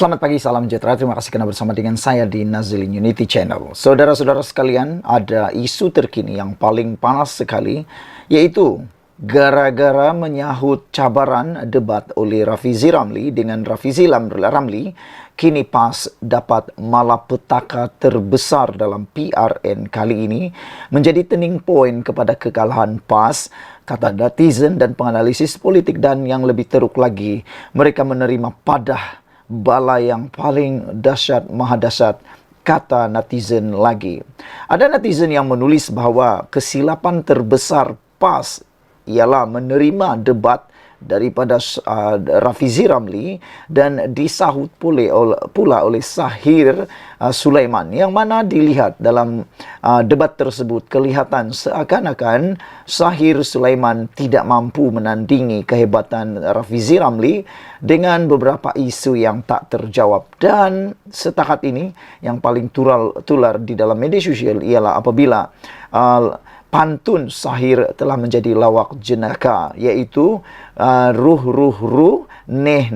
Selamat pagi, salam sejahtera. Terima kasih karena bersama dengan saya di Nazilin Unity Channel. Saudara-saudara sekalian, ada isu terkini yang paling panas sekali, yaitu gara-gara menyahut cabaran debat oleh Rafizi Ramli dengan Rafizi Ramli, kini PAS dapat malapetaka terbesar dalam PRN kali ini, menjadi turning point kepada kekalahan PAS, kata netizen dan penganalisis politik, dan yang lebih teruk lagi, mereka menerima padah bala yang paling dahsyat, maha dahsyat, kata netizen lagi. Ada netizen yang menulis bahawa kesilapan terbesar PAS ialah menerima debat daripada Rafizi Ramli dan disahut pula oleh Sahir Sulaiman, yang mana dilihat dalam debat tersebut kelihatan seakan-akan Sahir Sulaiman tidak mampu menandingi kehebatan Rafizi Ramli dengan beberapa isu yang tak terjawab. Dan setakat ini yang paling tular di dalam media sosial ialah apabila pantun Sahir telah menjadi lawak jenaka, iaitu ruh, neh,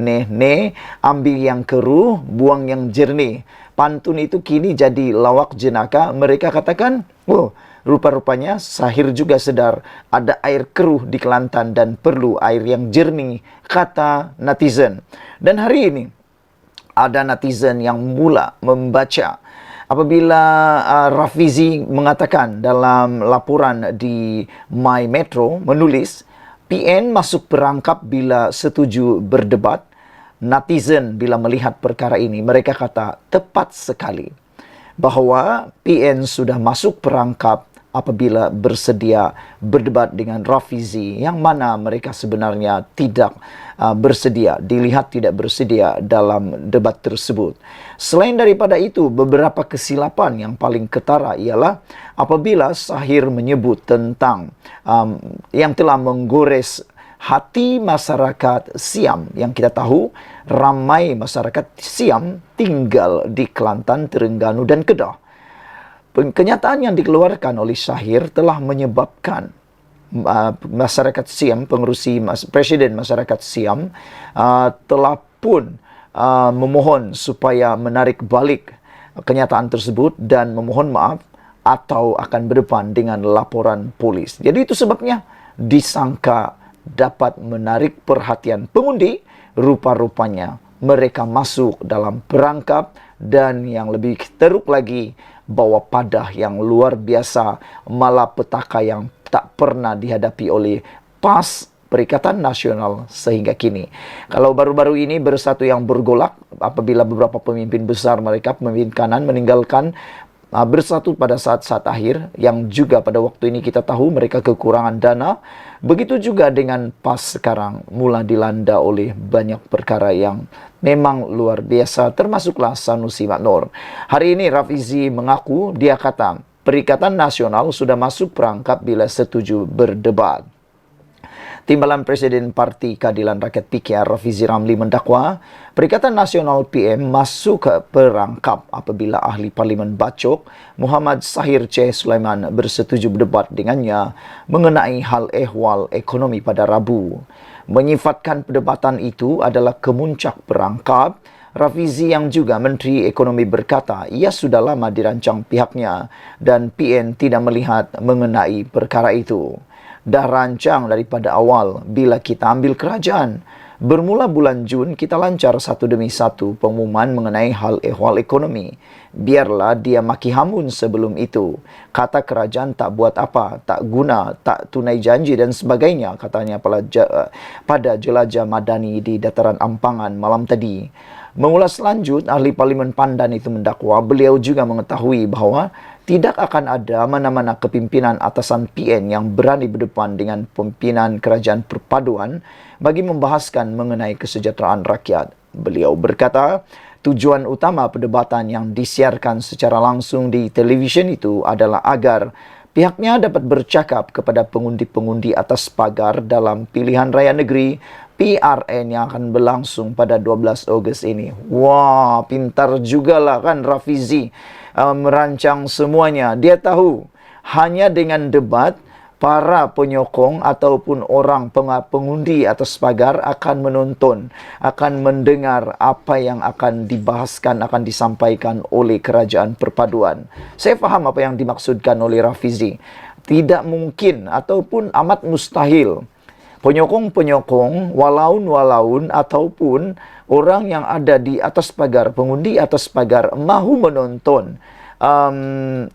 ambil yang keruh, buang yang jernih. Pantun itu kini jadi lawak jenaka. Mereka katakan, oh, rupa-rupanya Sahir juga sedar ada air keruh di Kelantan dan perlu air yang jernih, kata netizen. Dan hari ini ada netizen yang mula membaca apabila Rafizi mengatakan dalam laporan di My Metro, menulis, PN masuk perangkap bila setuju berdebat. Netizen bila melihat perkara ini, mereka kata tepat sekali bahawa PN sudah masuk perangkap apabila bersedia berdebat dengan Rafizi, yang mana mereka sebenarnya tidak bersedia, dilihat tidak bersedia dalam debat tersebut. Selain daripada itu, beberapa kesilapan yang paling ketara ialah apabila Sahir menyebut tentang yang telah menggores hati masyarakat Siam, yang kita tahu ramai masyarakat Siam tinggal di Kelantan, Terengganu dan Kedah. Kenyataan yang dikeluarkan oleh Sahir telah menyebabkan masyarakat Siam, pengerusi Presiden masyarakat Siam telah pun memohon supaya menarik balik kenyataan tersebut dan memohon maaf atau akan berdepan dengan laporan polis. Jadi itu sebabnya disangka dapat menarik perhatian pengundi, rupa-rupanya mereka masuk dalam perangkap, dan yang lebih teruk lagi, bawa padah yang luar biasa, malapetaka yang tak pernah dihadapi oleh PAS, Perikatan Nasional, sehingga kini. Kalau baru-baru ini bersatu yang bergolak apabila beberapa pemimpin besar mereka, pemimpin kanan, meninggalkan bersatu pada saat-saat akhir, yang juga pada waktu ini kita tahu mereka kekurangan dana. Begitu juga dengan PAS sekarang mula dilanda oleh banyak perkara yang memang luar biasa, termasuklah Sanusi Maknor. Hari ini Rafizi mengaku, dia kata Perikatan Nasional sudah masuk perangkap bila setuju berdebat. Timbalan Presiden Parti Keadilan Rakyat PKR Rafizi Ramli mendakwa Perikatan Nasional PM masuk ke perangkap apabila ahli Parlimen Bacok Muhammad Sahir C. Sulaiman bersetuju berdebat dengannya mengenai hal ehwal ekonomi pada Rabu. Menyifatkan perdebatan itu adalah kemuncak perangkap, Rafizi yang juga Menteri Ekonomi berkata ia sudah lama dirancang pihaknya dan PN tidak melihat mengenai perkara itu. Dah rancang daripada awal bila kita ambil kerajaan. Bermula bulan Jun, kita lancar satu demi satu pengumuman mengenai hal ehwal ekonomi. Biarlah dia maki hamun sebelum itu. Kata kerajaan tak buat apa, tak guna, tak tunai janji dan sebagainya, katanya pada jelajah madani di Dataran Ampangan malam tadi. Mengulas lanjut, ahli Parlimen Pandan itu mendakwa beliau juga mengetahui bahawa tidak akan ada mana-mana kepimpinan atasan PN yang berani berdepan dengan pimpinan kerajaan perpaduan bagi membahaskan mengenai kesejahteraan rakyat. Beliau berkata, tujuan utama perdebatan yang disiarkan secara langsung di televisyen itu adalah agar pihaknya dapat bercakap kepada pengundi-pengundi atas pagar dalam pilihan raya negeri PRN yang akan berlangsung pada 12 Ogos ini. Wah, pintar jugalah kan Rafizi merancang semuanya. Dia tahu hanya dengan debat para penyokong ataupun orang pengundi atas pagar akan menonton, akan mendengar apa yang akan dibahaskan, akan disampaikan oleh Kerajaan Perpaduan. Saya faham apa yang dimaksudkan oleh Rafizi. Tidak mungkin ataupun amat mustahil penyokong-penyokong, walaun-walaun ataupun orang yang ada di atas pagar, pengundi atas pagar mahu menonton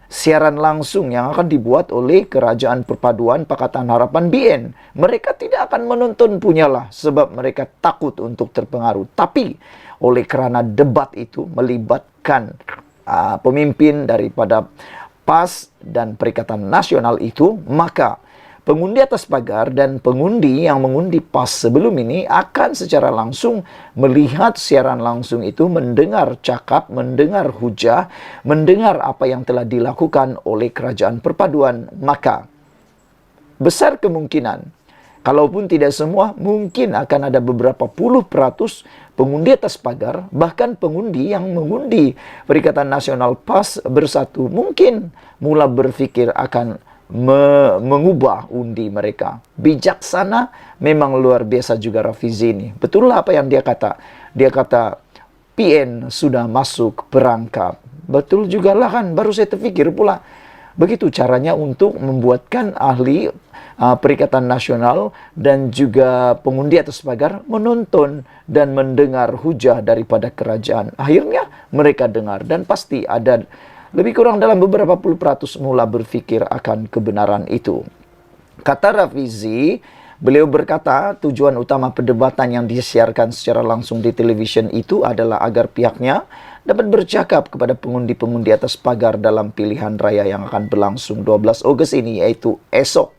siaran langsung yang akan dibuat oleh Kerajaan Perpaduan Pakatan Harapan BN. Mereka tidak akan menonton punyalah sebab mereka takut untuk terpengaruh. Tapi oleh kerana debat itu melibatkan pemimpin daripada PAS dan Perikatan Nasional itu, maka pengundi atas pagar dan pengundi yang mengundi PAS sebelum ini akan secara langsung melihat siaran langsung itu, mendengar cakap, mendengar hujah, mendengar apa yang telah dilakukan oleh Kerajaan Perpaduan. Maka besar kemungkinan, kalaupun tidak semua, mungkin akan ada beberapa puluh peratus pengundi atas pagar, bahkan pengundi yang mengundi Perikatan Nasional PAS Bersatu mungkin mula berfikir akan mengubah undi mereka. Bijaksana memang luar biasa juga Rafizi ini. Betul apa yang dia kata. Dia kata PN sudah masuk perangkap. Betul juga lah kan. Baru saya terfikir pula. Begitu caranya untuk membuatkan ahli Perikatan Nasional dan juga pengundi atas pagar menonton dan mendengar hujah daripada kerajaan. Akhirnya mereka dengar dan pasti ada lebih kurang dalam beberapa puluh peratus mula berfikir akan kebenaran itu. Kata Rafizi, beliau berkata tujuan utama perdebatan yang disiarkan secara langsung di televisyen itu adalah agar pihaknya dapat bercakap kepada pengundi-pengundi atas pagar dalam pilihan raya yang akan berlangsung 12 Ogos ini, yaitu esok.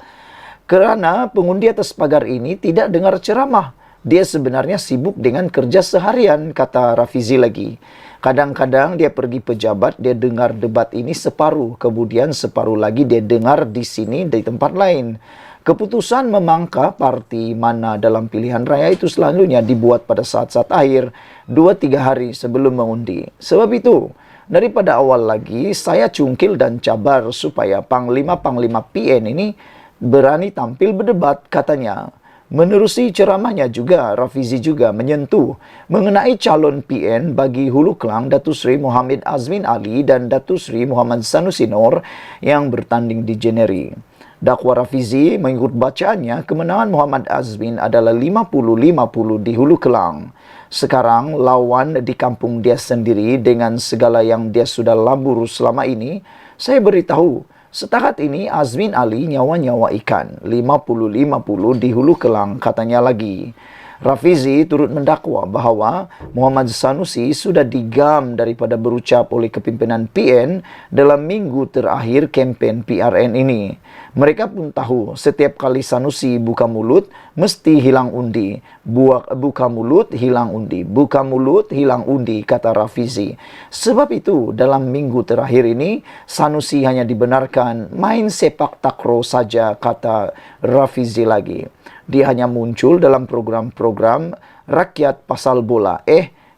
Kerana pengundi atas pagar ini tidak dengar ceramah. Dia sebenarnya sibuk dengan kerja seharian, kata Rafizi lagi. Kadang-kadang dia pergi pejabat, dia dengar debat ini separuh. Kemudian separuh lagi dia dengar di sini, di tempat lain. Keputusan memangka parti mana dalam pilihan raya itu selanjutnya dibuat pada saat-saat akhir, 2-3 hari sebelum mengundi. Sebab itu, daripada awal lagi, saya cungkil dan cabar supaya Panglima-Panglima PN ini berani tampil berdebat, katanya. Menerusi ceramahnya juga, Rafizi juga menyentuh mengenai calon PN bagi Hulu Kelang, Datuk Seri Muhammad Azmin Ali dan Datuk Seri Muhammad Sanusi Nor yang bertanding di Jeneri. Dakwa Rafizi mengikut bacaannya, kemenangan Muhammad Azmin adalah 50-50 di Hulu Kelang. Sekarang lawan di kampung dia sendiri dengan segala yang dia sudah labur selama ini. Saya beritahu, setakat ini Azmin Ali nyawa-nyawa ikan, 50-50 di Hulu Kelang, katanya lagi. Rafizi turut mendakwa bahawa Muhammad Sanusi sudah digam daripada berucap oleh kepimpinan PN dalam minggu terakhir kempen PRN ini. Mereka pun tahu setiap kali Sanusi buka mulut, mesti hilang undi. Buka mulut, hilang undi. Buka mulut, hilang undi, kata Rafizi. Sebab itu, dalam minggu terakhir ini, Sanusi hanya dibenarkan main sepak takraw saja, kata Rafizi lagi. Dia hanya muncul dalam program-program rakyat pasal bola.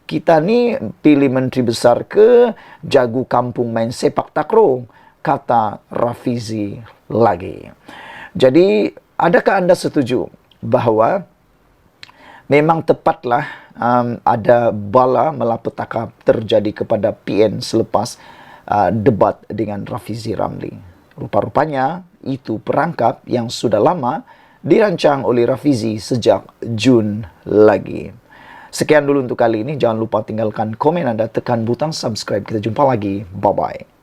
Kita ni pilih menteri besar ke jago kampung main sepak takraw, kata Rafizi lagi. Jadi, adakah anda setuju bahawa memang tepatlah ada bala malapetaka terjadi kepada PN selepas debat dengan Rafizi Ramli? Rupa-rupanya itu perangkap yang sudah lama dirancang oleh Rafizi sejak Jun lagi. Sekian dulu untuk kali ini. Jangan lupa tinggalkan komen anda, tekan butang subscribe. Kita jumpa lagi. Bye-bye.